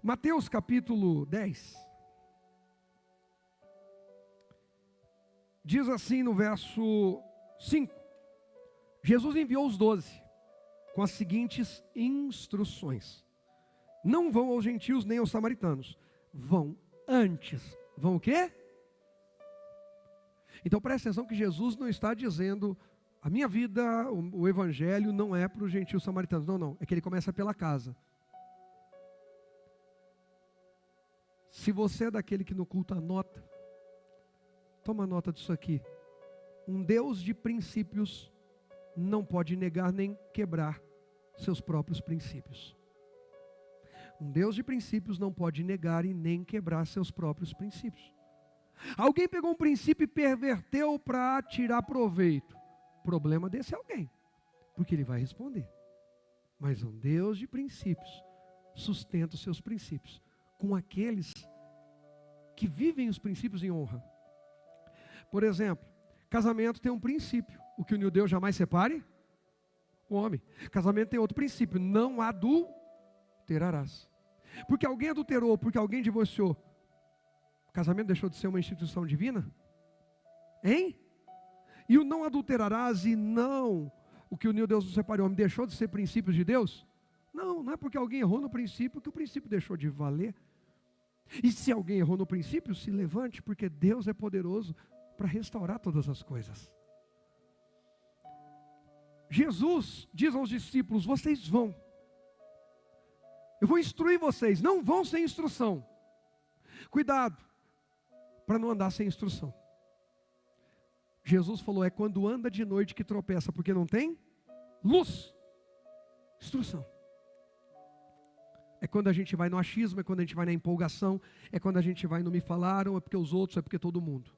Mateus capítulo 10. Diz assim no verso 5. Jesus enviou os 12 com as seguintes instruções: não vão aos gentios nem aos samaritanos, vão antes. Vão o quê? Então presta atenção que Jesus não está dizendo, a minha vida, o evangelho não é para os gentios samaritanos. Não, não, é que ele começa pela casa. Se você é daquele que no culto anota, toma nota disso aqui. Um Deus de princípios não pode negar nem quebrar seus próprios princípios. Um Deus de princípios não pode negar e nem quebrar seus próprios princípios. Alguém pegou um princípio e perverteu para tirar proveito. Problema desse alguém, porque ele vai responder. Mas um Deus de princípios sustenta os seus princípios com aqueles que vivem os princípios em honra. Por exemplo, casamento tem um princípio: o que uniu Deus jamais separe o homem. Casamento tem outro princípio: não adulterarás. Porque alguém adulterou, porque alguém divorciou, o casamento deixou de ser uma instituição divina? Hein? E o não adulterarás e não, o que uniu Deus não separe o homem, deixou de ser princípios de Deus? Não, não é porque alguém errou no princípio que o princípio deixou de valer. E se alguém errou no princípio, se levante, porque Deus é poderoso para restaurar todas as coisas. Jesus diz aos discípulos: vocês vão, eu vou instruir vocês, não vão sem instrução. Cuidado, para não andar sem instrução. Jesus falou, é quando anda de noite que tropeça, porque não tem luz. Instrução. É quando a gente vai no achismo, é quando a gente vai na empolgação, é quando a gente vai no me falaram, é porque os outros, é porque todo mundo.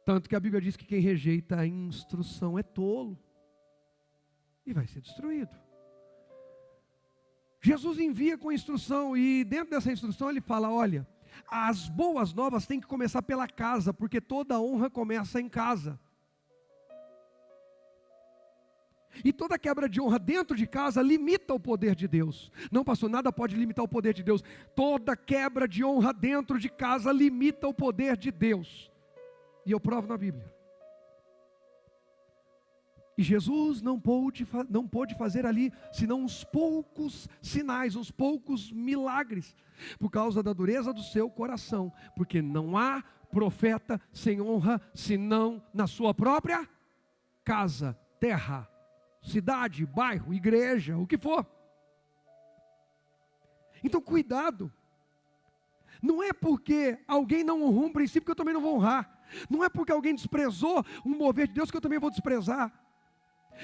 Tanto que a Bíblia diz que quem rejeita a instrução é tolo e vai ser destruído. Jesus envia com instrução e dentro dessa instrução ele fala, olha, as boas novas têm que começar pela casa, porque toda honra começa em casa. E toda quebra de honra dentro de casa limita o poder de Deus. Não, pastor, nada pode limitar o poder de Deus. Toda quebra de honra dentro de casa limita o poder de Deus. E eu provo na Bíblia. E Jesus não pôde fazer ali, senão uns poucos sinais, uns poucos milagres, por causa da dureza do seu coração. Porque não há profeta sem honra, senão na sua própria casa, terra, cidade, bairro, igreja, o que for. Então cuidado. Não é porque alguém não honrou um princípio que eu também não vou honrar. Não é porque alguém desprezou um mover de Deus que eu também vou desprezar.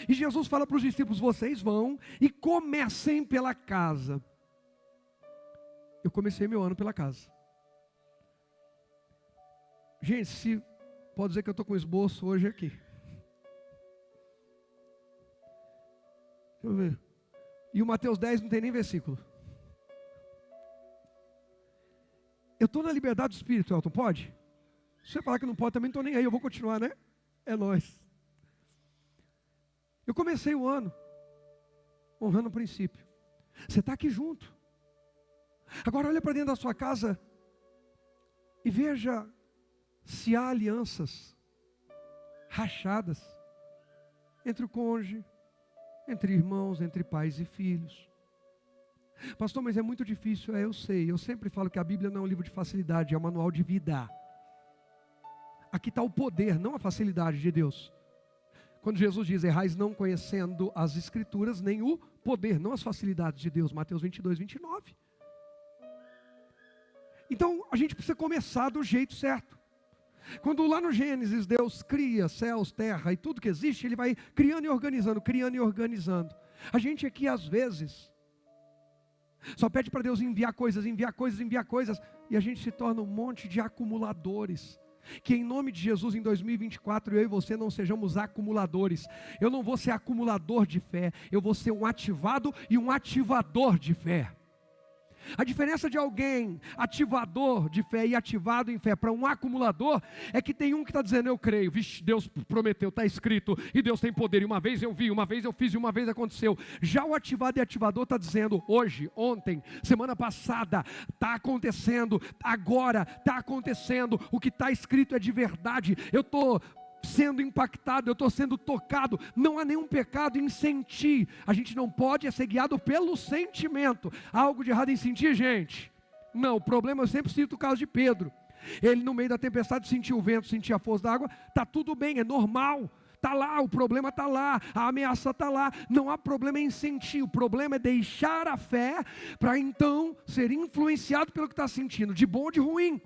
E Jesus fala para os discípulos, vocês vão e comecem pela casa. Eu comecei meu ano pela casa. Gente, se pode dizer que eu estou com esboço hoje aqui. Deixa eu ver. E o Mateus 10 não tem nem versículo. Eu estou na liberdade do Espírito, Elton, pode? Se você falar que não pode, também não estou nem aí, eu vou continuar, né? É nóis. Eu comecei o ano honrando o princípio. Você está aqui junto. Agora olha para dentro da sua casa e veja se há alianças rachadas entre o cônjuge, entre irmãos, entre pais e filhos. Pastor, mas é muito difícil. Eu sei, eu sempre falo que a Bíblia não é um livro de facilidade, é um manual de vida. Aqui está o poder, não a facilidade de Deus. Quando Jesus diz, errais não conhecendo as Escrituras, nem o poder, não as facilidades de Deus. Mateus 22, 29. Então, a gente precisa começar do jeito certo. Quando lá no Gênesis, Deus cria céus, terra e tudo que existe, Ele vai criando e organizando, criando e organizando. A gente aqui, às vezes, só pede para Deus enviar coisas, e a gente se torna um monte de acumuladores. Que em nome de Jesus em 2024 eu e você não sejamos acumuladores. Eu não vou ser acumulador de fé, eu vou ser um ativado e um ativador de fé. A diferença de alguém ativador de fé e ativado em fé para um acumulador é que tem um que está dizendo: eu creio, vixe, Deus prometeu, está escrito, e Deus tem poder, e uma vez eu vi, uma vez eu fiz, e uma vez aconteceu. Já o ativado e ativador está dizendo: hoje, ontem, semana passada, está acontecendo, agora está acontecendo, o que está escrito é de verdade, eu estou sendo impactado, eu estou sendo tocado, não há nenhum pecado em sentir. A gente não pode ser guiado pelo sentimento. Há algo de errado em sentir, gente? Não, o problema eu sempre cito o caso de Pedro. Ele no meio da tempestade sentiu o vento, sentiu a força da água, está tudo bem, é normal. Está lá, o problema está lá, a ameaça está lá, não há problema em sentir, o problema é deixar a fé para então ser influenciado pelo que está sentindo, de bom ou de ruim.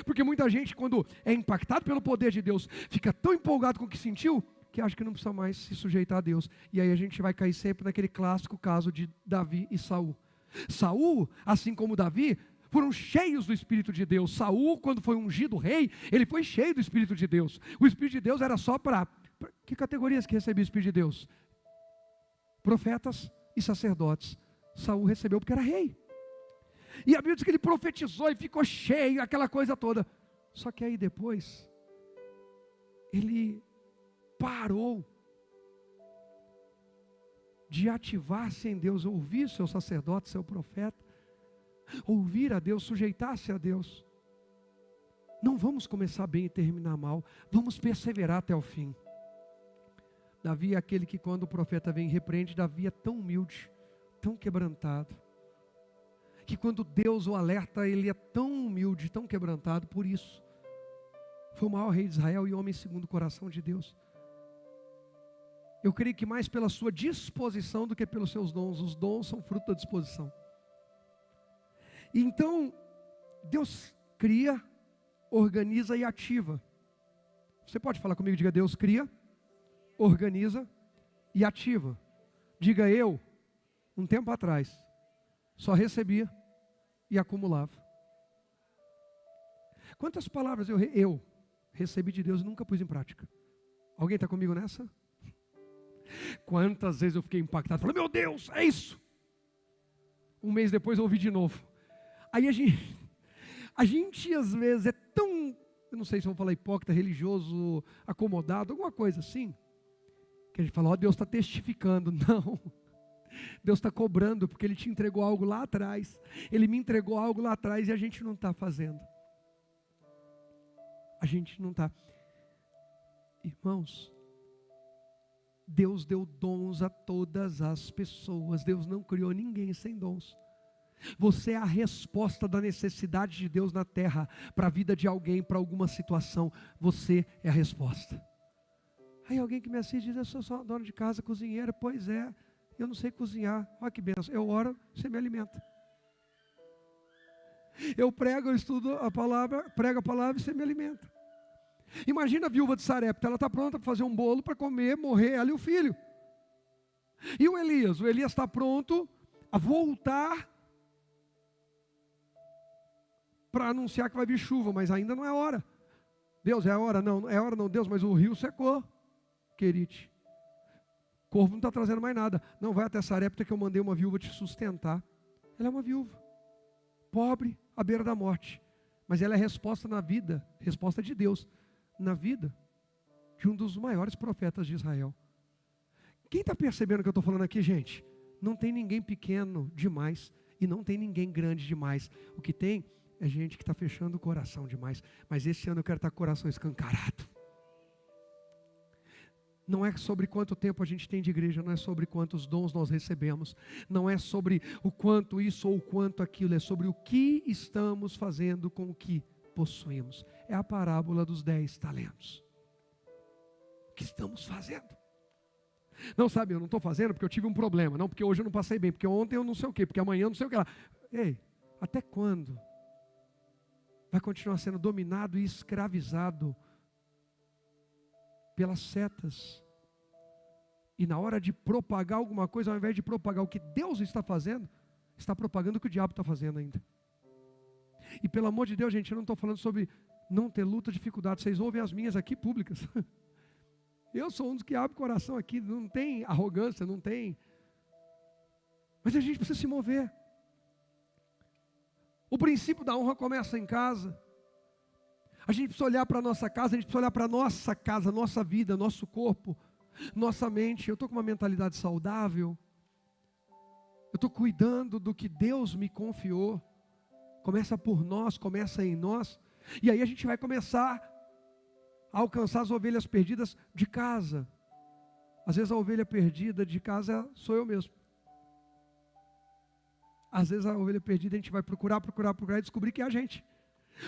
Porque muita gente, quando é impactado pelo poder de Deus, fica tão empolgado com o que sentiu, que acha que não precisa mais se sujeitar a Deus. E aí a gente vai cair sempre naquele clássico caso de Davi e Saul. Saul, assim como Davi, foram cheios do Espírito de Deus. Saul, quando foi ungido rei, ele foi cheio do Espírito de Deus. O Espírito de Deus era só para que categorias que recebia o Espírito de Deus? Profetas e sacerdotes. Saul recebeu porque era rei. E a Bíblia diz que ele profetizou e ficou cheio, aquela coisa toda. Só que aí depois, ele parou de ativar-se em Deus, ouvir seu sacerdote, seu profeta, ouvir a Deus, sujeitar-se a Deus. Não vamos começar bem e terminar mal, vamos perseverar até o fim. Davi é aquele que quando o profeta vem e repreende, Davi é tão humilde, tão quebrantado, que quando Deus o alerta, ele é tão humilde, tão quebrantado. Por isso, foi o maior rei de Israel e homem segundo o coração de Deus. Eu creio que mais pela sua disposição do que pelos seus dons. Os dons são fruto da disposição. E então, Deus cria, organiza e ativa. Você pode falar comigo? Diga: Deus cria, organiza e ativa. Diga: eu, um tempo atrás, só recebia e acumulava. Quantas palavras eu recebi de Deus e nunca pus em prática? Alguém está comigo nessa? Quantas vezes eu fiquei impactado, falei: meu Deus, é isso. Um mês depois eu ouvi de novo. Aí a gente às vezes é tão, eu não sei se eu vou falar hipócrita, religioso, acomodado, alguma coisa assim, que a gente fala: ó, Deus está testificando. Não, Deus está cobrando, porque Ele te entregou algo lá atrás, Ele me entregou algo lá atrás e a gente não está fazendo. A gente não está. Irmãos, Deus deu dons a todas as pessoas, Deus não criou ninguém sem dons. Você é a resposta da necessidade de Deus na terra, para a vida de alguém, para alguma situação, você é a resposta. Aí alguém que me assiste diz: eu sou só dona de casa, cozinheira. Pois é, eu não sei cozinhar. Olha que benção, eu oro, você me alimenta. Eu prego, eu estudo a palavra, prego a palavra e você me alimenta. Imagina a viúva de Sarepta, ela está pronta para fazer um bolo para comer, morrer, ela e o filho. E o Elias está pronto a voltar para anunciar que vai vir chuva, mas ainda não é hora. Deus, é a hora? Não, é hora não, Deus, mas o rio secou, querite. O corvo não está trazendo mais nada. Não, vai até Sarepta que eu mandei uma viúva te sustentar. Ela é uma viúva, pobre, à beira da morte. Mas ela é resposta na vida, resposta de Deus, na vida de um dos maiores profetas de Israel. Quem está percebendo o que eu estou falando aqui, gente? Não tem ninguém pequeno demais e não tem ninguém grande demais. O que tem é gente que está fechando o coração demais. Mas esse ano eu quero estar com o coração escancarado. Não é sobre quanto tempo a gente tem de igreja, não é sobre quantos dons nós recebemos, não é sobre o quanto isso ou o quanto aquilo, é sobre o que estamos fazendo com o que possuímos. É a parábola dos 10 talentos. O que estamos fazendo? Não, sabe, eu não estou fazendo porque eu tive um problema, não porque hoje eu não passei bem, porque ontem eu não sei o quê, porque amanhã eu não sei o que lá. Ei, até quando vai continuar sendo dominado e escravizado pelas setas? E na hora de propagar alguma coisa, ao invés de propagar o que Deus está fazendo, está propagando o que o diabo está fazendo ainda. E pelo amor de Deus, gente, eu não estou falando sobre não ter luta, dificuldade. Vocês ouvem as minhas aqui públicas. Eu sou um dos que abre o coração aqui, não tem arrogância, não tem. Mas a gente precisa se mover. O princípio da honra começa em casa. A gente precisa olhar para a nossa casa, a gente precisa olhar para a nossa casa, nossa vida, nosso corpo, nossa mente. Eu estou com uma mentalidade saudável. Eu estou cuidando do que Deus me confiou. Começa por nós, começa em nós. E aí a gente vai começar a alcançar as ovelhas perdidas de casa. Às vezes a ovelha perdida de casa sou eu mesmo. Às vezes a ovelha perdida a gente vai procurar e descobrir que é a gente.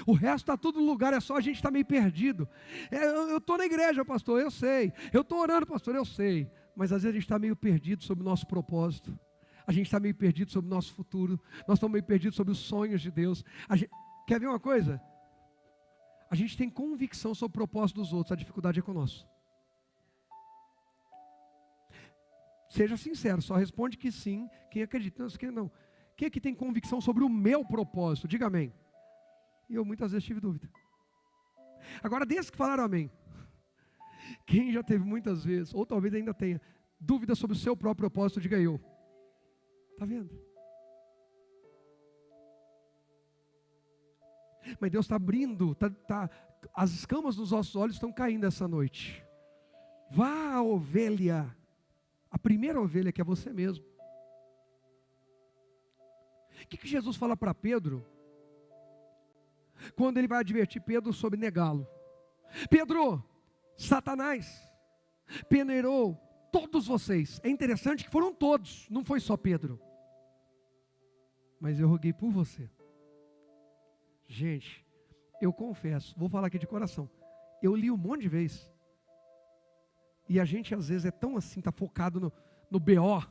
O resto está tudo no lugar, é só a gente estar meio perdido. Eu estou na igreja, pastor, eu sei. Eu estou orando, pastor, eu sei. Mas às vezes a gente está meio perdido sobre o nosso propósito. A gente está meio perdido sobre o nosso futuro. Nós estamos meio perdidos sobre os sonhos de Deus. Quer ver uma coisa? A gente tem convicção sobre o propósito dos outros, a dificuldade é com o nosso. Seja sincero, só responde que sim, quem acredita, não. Quem aqui tem convicção sobre o meu propósito? Diga amém. E eu muitas vezes tive dúvida. Agora, desde que falaram amém, quem já teve muitas vezes, ou talvez ainda tenha, dúvida sobre o seu próprio propósito, diga eu. Está vendo? Mas Deus está abrindo, as escamas dos nossos olhos estão caindo essa noite. Vá à ovelha, a primeira ovelha que é você mesmo. O que Jesus fala para Pedro? Quando ele vai advertir Pedro sobre negá-lo. Pedro, Satanás peneirou todos vocês. É interessante que foram todos, não foi só Pedro. Mas eu roguei por você. Gente, eu confesso, vou falar aqui de coração. Eu li um monte de vezes. E a gente às vezes é tão assim, está focado no BO,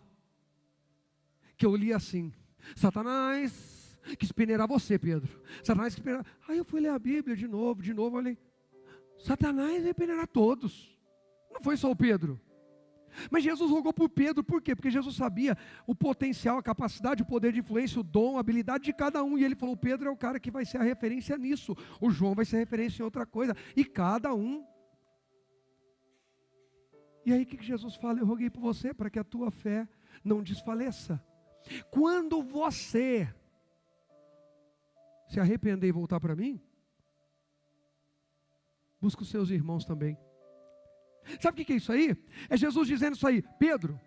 que eu li assim: Satanás quis peneirar você, Pedro. Satanás quis peneirar. Aí eu fui ler a Bíblia de novo, eu olhei. Satanás veio peneirar todos. Não foi só o Pedro. Mas Jesus rogou por Pedro, por quê? Porque Jesus sabia o potencial, a capacidade, o poder de influência, o dom, a habilidade de cada um. E ele falou: o Pedro é o cara que vai ser a referência nisso. O João vai ser a referência em outra coisa. E cada um. E aí o que Jesus fala? Eu roguei por você para que a tua fé não desfaleça. Quando você se arrepender e voltar para mim, busca os seus irmãos também. Sabe o que é isso aí? É Jesus dizendo isso aí: Pedro,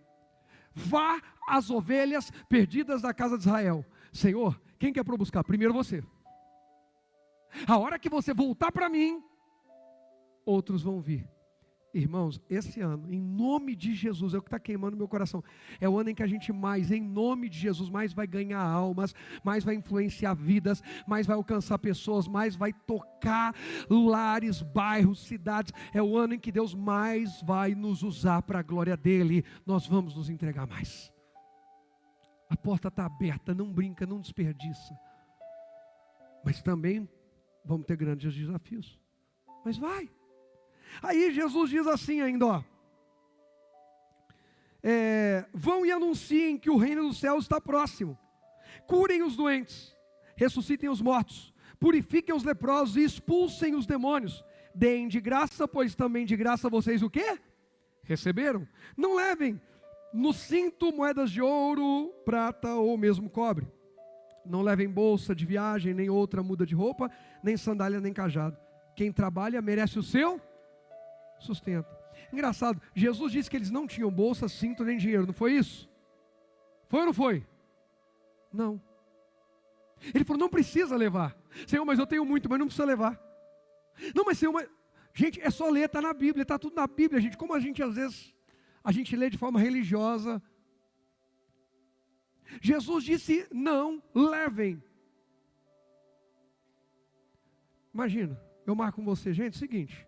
vá às ovelhas perdidas da casa de Israel. Senhor, quem quer para eu buscar? Primeiro você. A hora que você voltar para mim, outros vão vir. Irmãos, esse ano, em nome de Jesus, é o que está queimando meu coração. É o ano em que a gente mais, em nome de Jesus, mais vai ganhar almas, mais vai influenciar vidas, mais vai alcançar pessoas, mais vai tocar lares, bairros, cidades. É o ano em que Deus mais vai nos usar para a glória dEle. Nós vamos nos entregar mais. A porta está aberta, não brinca, não desperdiça. Mas também vamos ter grandes desafios. Mas vai. Aí Jesus diz assim ainda, ó: vão e anunciem que o reino dos céus está próximo. Curem os doentes, ressuscitem os mortos, purifiquem os leprosos e expulsem os demônios. Deem de graça, pois também de graça vocês o quê? Receberam. Não levem no cinto moedas de ouro, prata ou mesmo cobre. Não levem bolsa de viagem, nem outra muda de roupa, nem sandália, nem cajado. Quem trabalha merece o seu sustento. Engraçado, Jesus disse que eles não tinham bolsa, cinto nem dinheiro, não foi isso? Foi ou não foi? Não. Ele falou: não precisa levar. Senhor, mas eu tenho muito, mas não precisa levar. Não, mas Senhor, gente, é só ler, está na Bíblia, está tudo na Bíblia, gente. Como a gente às vezes, a gente lê de forma religiosa. Jesus disse: não levem. Imagina, eu marco com você, gente, seguinte: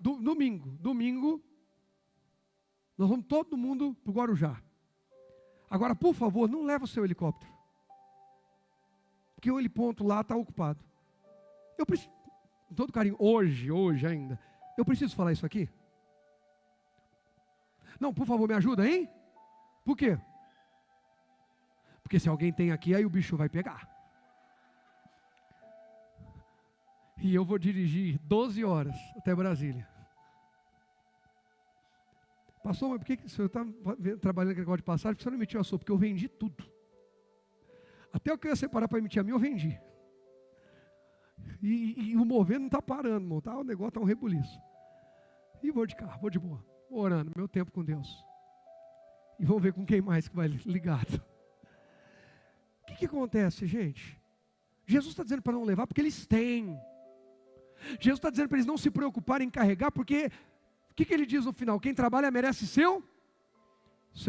domingo, nós vamos todo mundo para o Guarujá. Agora, por favor, não leva o seu helicóptero, porque o heliponto lá está ocupado. Eu preciso, com todo carinho, hoje ainda, eu preciso falar isso aqui? Não, por favor, me ajuda, hein? Por quê? Porque se alguém tem aqui, aí o bicho vai pegar. E eu vou dirigir 12 horas até Brasília. Pastor, mas por que o senhor está trabalhando com negócio de passagem? Por que o senhor não emitiu a sua? Porque eu vendi tudo. Até o que eu ia separar para emitir a mim, eu vendi. E o mover não está parando, irmão. O negócio está um rebuliço. E vou de carro, vou de boa. Vou orando, meu tempo com Deus. E vamos ver com quem mais que vai ligado. O que acontece, gente? Jesus está dizendo para não levar, porque eles têm. Jesus está dizendo para eles não se preocuparem em carregar, porque o que ele diz no final? Quem trabalha merece seu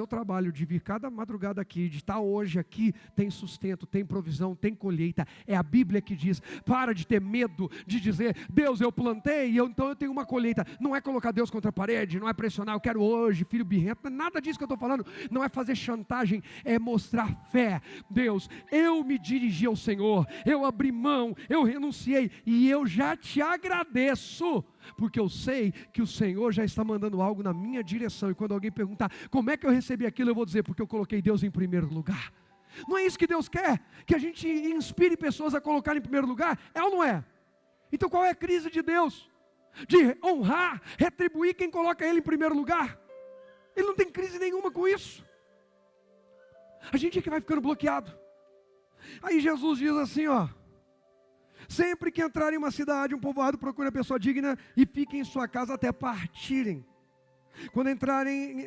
trabalho de vir cada madrugada aqui, de estar hoje aqui, tem sustento, tem provisão, tem colheita. É a Bíblia que diz, para de ter medo de dizer, Deus, eu plantei, então eu tenho uma colheita. Não é colocar Deus contra a parede, não é pressionar, eu quero hoje, filho birrento, nada disso que eu estou falando. Não é fazer chantagem, é mostrar fé. Deus, eu me dirigi ao Senhor, eu abri mão, eu renunciei, e eu já te agradeço, porque eu sei que o Senhor já está mandando algo na minha direção. E quando alguém perguntar, como é que eu recebi aquilo, eu vou dizer, porque eu coloquei Deus em primeiro lugar. Não é isso que Deus quer? Que a gente inspire pessoas a colocar em primeiro lugar? É ou não é? Então qual é a crise de Deus? De honrar, retribuir quem coloca Ele em primeiro lugar? Ele não tem crise nenhuma com isso. A gente é que vai ficando bloqueado. Aí Jesus diz assim, ó: sempre que entrar em uma cidade, um povoado, procure a pessoa digna e fiquem em sua casa até partirem. Quando entrarem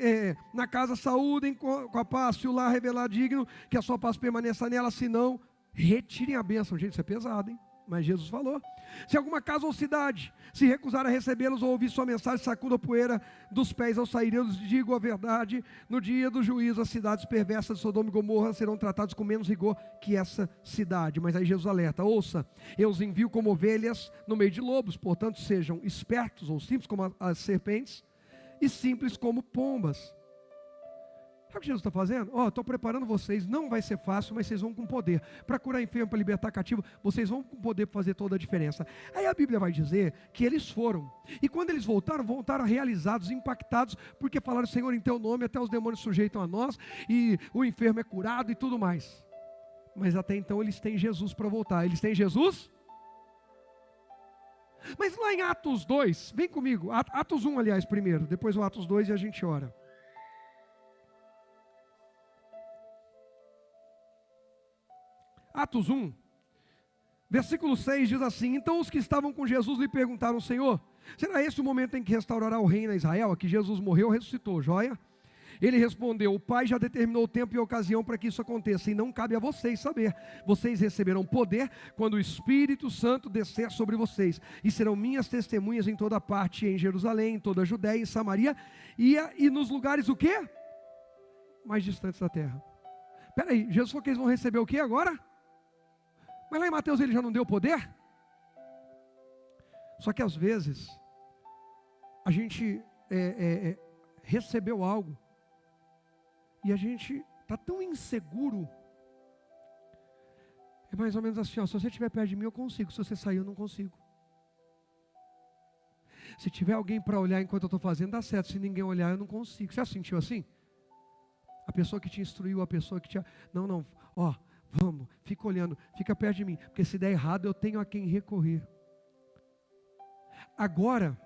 na casa, saúdem com a paz. Se o lar revelar digno, que a sua paz permaneça nela, senão, retirem a bênção. Gente, isso é pesado, hein? Mas Jesus falou. Se alguma casa ou cidade se recusar a recebê-los ou ouvir sua mensagem, sacuda a poeira dos pés ao sair. Eu lhes digo a verdade, no dia do juízo, as cidades perversas de Sodoma e Gomorra serão tratadas com menos rigor que essa cidade. Mas aí Jesus alerta: ouça, eu os envio como ovelhas no meio de lobos, portanto sejam espertos ou simples como as serpentes e simples como pombas. Sabe o que Jesus está fazendo? Estou preparando vocês, não vai ser fácil, mas vocês vão com poder. Para curar enfermo, para libertar cativo, vocês vão com poder para fazer toda a diferença. Aí a Bíblia vai dizer que eles foram. E quando eles voltaram realizados, impactados, porque falaram: Senhor, em teu nome até os demônios sujeitam a nós, e o enfermo é curado e tudo mais. Mas até então eles têm Jesus para voltar. Eles têm Jesus? Mas lá em Atos 2, vem comigo, Atos 1 aliás primeiro, depois o Atos 2 e a gente ora. Atos 1, versículo 6 diz assim: então os que estavam com Jesus lhe perguntaram: Senhor, será esse o momento em que restaurará o reino a Israel? Aqui Jesus morreu, ressuscitou, joia? Ele respondeu: o Pai já determinou o tempo e a ocasião para que isso aconteça, e não cabe a vocês saber. Vocês receberão poder quando o Espírito Santo descer sobre vocês, e serão minhas testemunhas em toda parte, em Jerusalém, em toda a Judéia, em Samaria, e nos lugares o quê? Mais distantes da terra. Espera aí, Jesus falou que eles vão receber o quê agora? Mas lá em Mateus ele já não deu poder? Só que às vezes a gente recebeu algo e a gente está tão inseguro. É mais ou menos assim, se você estiver perto de mim eu consigo, se você sair eu não consigo. Se tiver alguém para olhar enquanto eu estou fazendo, dá certo. Se ninguém olhar eu não consigo. Você já sentiu assim? A pessoa que te instruiu, a pessoa que te... Não, vamos, fica olhando, fica perto de mim, porque se der errado eu tenho a quem recorrer. Agora,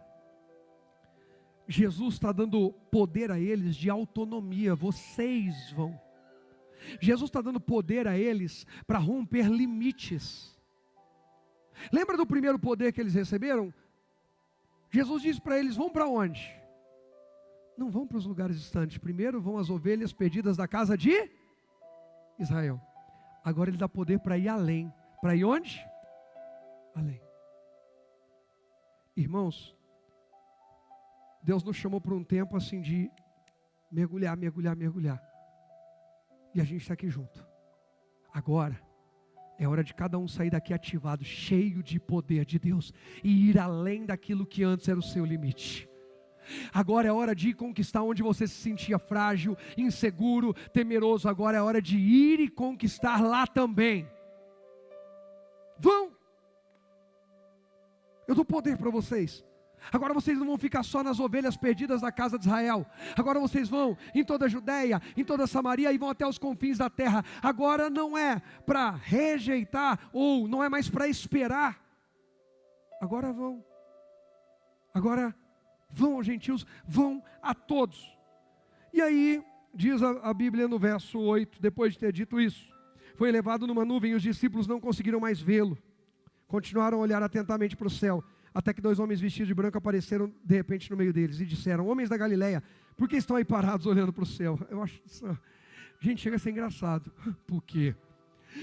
Jesus está dando poder a eles de autonomia. Vocês vão. Jesus está dando poder a eles para romper limites. Lembra do primeiro poder que eles receberam? Jesus disse para eles: vão para onde? Não vão para os lugares distantes. Primeiro vão as ovelhas perdidas da casa de Israel. Agora ele dá poder para ir além. Para ir onde? Além. Irmãos, Deus nos chamou para um tempo assim de mergulhar. E a gente está aqui junto. Agora é hora de cada um sair daqui ativado, cheio de poder de Deus, e ir além daquilo que antes era o seu limite. Agora é hora de conquistar onde você se sentia frágil, inseguro, temeroso. Agora é hora de ir e conquistar lá também. Vão! Eu dou poder para vocês. Agora vocês não vão ficar só nas ovelhas perdidas da casa de Israel. Agora vocês vão em toda a Judéia, em toda a Samaria, e vão até os confins da terra. Agora não é para rejeitar, ou não é mais para esperar. Agora vão. Agora vão aos gentios, vão a todos. E aí, diz a Bíblia no verso 8, depois de ter dito isso: foi elevado numa nuvem e os discípulos não conseguiram mais vê-lo. Continuaram a olhar atentamente para o céu, até que 2 homens vestidos de branco apareceram de repente no meio deles e disseram: homens da Galileia, por que estão aí parados olhando para o céu? Eu acho isso... Gente, chega a ser engraçado. Por quê?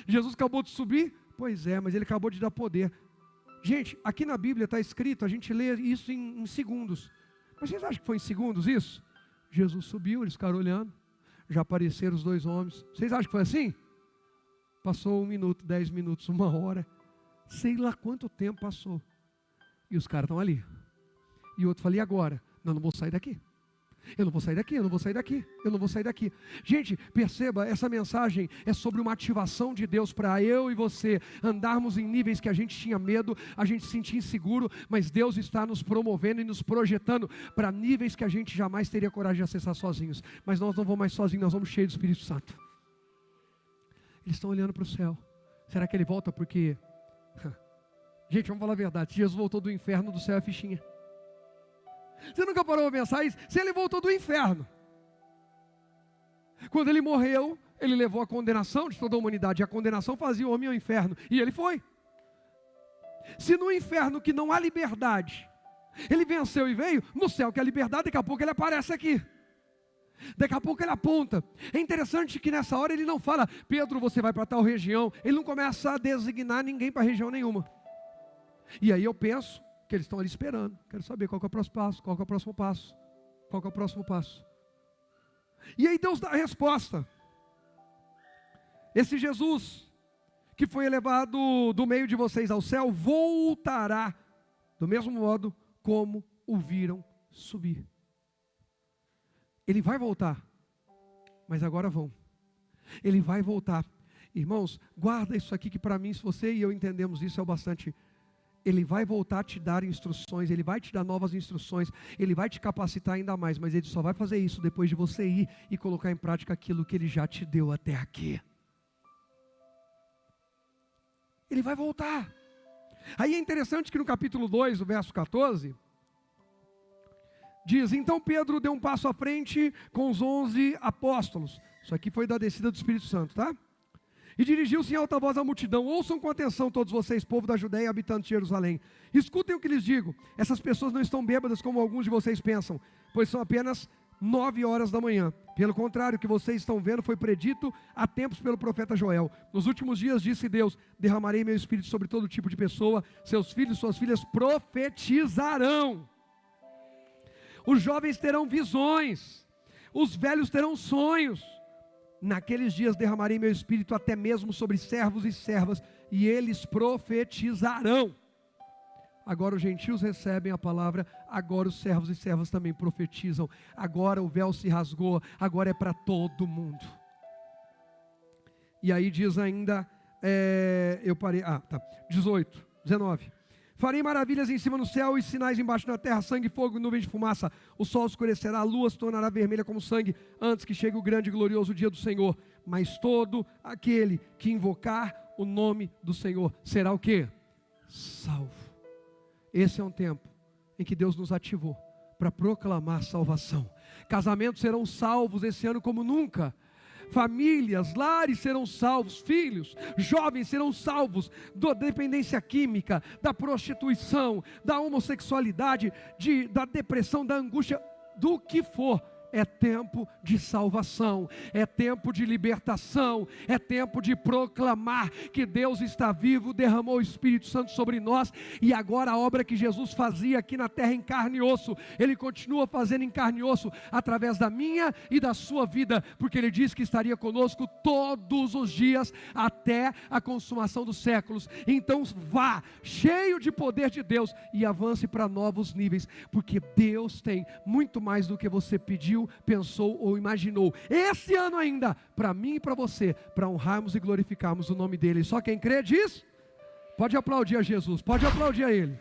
Jesus acabou de subir? Pois é, mas ele acabou de dar poder. Gente, aqui na Bíblia está escrito, a gente lê isso em segundos. Mas vocês acham que foi em segundos isso? Jesus subiu, eles ficaram olhando, já apareceram os 2 homens. Vocês acham que foi assim? Passou 1 minuto, 10 minutos, 1 hora, sei lá quanto tempo passou. E os caras estão ali. E o outro fala: e agora? Não vou sair daqui. Eu não vou sair daqui, eu não vou sair daqui, eu não vou sair daqui. Gente, perceba, essa mensagem é sobre uma ativação de Deus para eu e você andarmos em níveis que a gente tinha medo, a gente se sentia inseguro, mas Deus está nos promovendo e nos projetando para níveis que a gente jamais teria coragem de acessar sozinhos. Mas nós não vamos mais sozinhos, nós vamos cheios do Espírito Santo. Eles estão olhando para o céu. Será que ele volta? Porque, gente, vamos falar a verdade, se Jesus voltou do inferno, do céu é fichinha. Você nunca parou para pensar isso? Se ele voltou do inferno, quando ele morreu, ele levou a condenação de toda a humanidade, e a condenação fazia o homem ao inferno, e ele foi. Se no inferno que não há liberdade, ele venceu e veio, no céu que há liberdade, daqui a pouco ele aparece aqui. Daqui a pouco ele aponta. É interessante que nessa hora ele não fala: Pedro, você vai para tal região. Ele não começa a designar ninguém para região nenhuma. E aí eu penso que eles estão ali esperando. Quero saber qual que é o próximo passo, qual que é o próximo passo, qual que é o próximo passo. E aí Deus dá a resposta. Esse Jesus que foi elevado do meio de vocês ao céu voltará do mesmo modo como o viram subir. Ele vai voltar, mas agora vão. Ele vai voltar. Irmãos, guarda isso aqui que para mim, se você e eu entendemos isso, é o bastante. Ele vai voltar a te dar instruções, Ele vai te dar novas instruções, Ele vai te capacitar ainda mais, mas Ele só vai fazer isso depois de você ir e colocar em prática aquilo que Ele já te deu até aqui. Ele vai voltar. Aí é interessante que no capítulo 2, o verso 14, diz: então Pedro deu um passo à frente com os 11 apóstolos. Isso aqui foi da descida do Espírito Santo, tá? E dirigiu-se em alta voz à multidão: ouçam com atenção todos vocês, povo da Judéia e habitantes de Jerusalém. Escutem o que lhes digo. Essas pessoas não estão bêbadas como alguns de vocês pensam, pois são apenas 9 horas da manhã. Pelo contrário, o que vocês estão vendo foi predito há tempos pelo profeta Joel. Nos últimos dias, disse Deus: derramarei meu espírito sobre todo tipo de pessoa. Seus filhos e suas filhas profetizarão. Os jovens terão visões. Os velhos terão sonhos. Naqueles dias derramarei meu espírito até mesmo sobre servos e servas, e eles profetizarão. Agora os gentios recebem a palavra, agora os servos e servas também profetizam. Agora o véu se rasgou, agora é para todo mundo. E aí diz ainda, 18, 19. Farei maravilhas em cima no céu e sinais embaixo na terra, sangue, fogo e nuvem de fumaça. O sol escurecerá, a lua se tornará vermelha como sangue, antes que chegue o grande e glorioso dia do Senhor. Mas todo aquele que invocar o nome do Senhor será o quê? Salvo. Esse é um tempo em que Deus nos ativou para proclamar salvação. Casamentos serão salvos esse ano como nunca. Famílias, lares serão salvos, filhos, jovens serão salvos da dependência química, da prostituição, da homossexualidade, da depressão, da angústia, do que for. É tempo de salvação, é tempo de libertação, é tempo de proclamar que Deus está vivo, derramou o Espírito Santo sobre nós, e agora a obra que Jesus fazia aqui na terra em carne e osso, Ele continua fazendo em carne e osso, através da minha e da sua vida, porque Ele disse que estaria conosco todos os dias, até a consumação dos séculos. Então vá, cheio de poder de Deus, e avance para novos níveis, porque Deus tem muito mais do que você pediu, pensou ou imaginou, esse ano ainda, para mim e para você, para honrarmos e glorificarmos o nome dEle. Só quem crê diz, pode aplaudir a Jesus, pode aplaudir a Ele.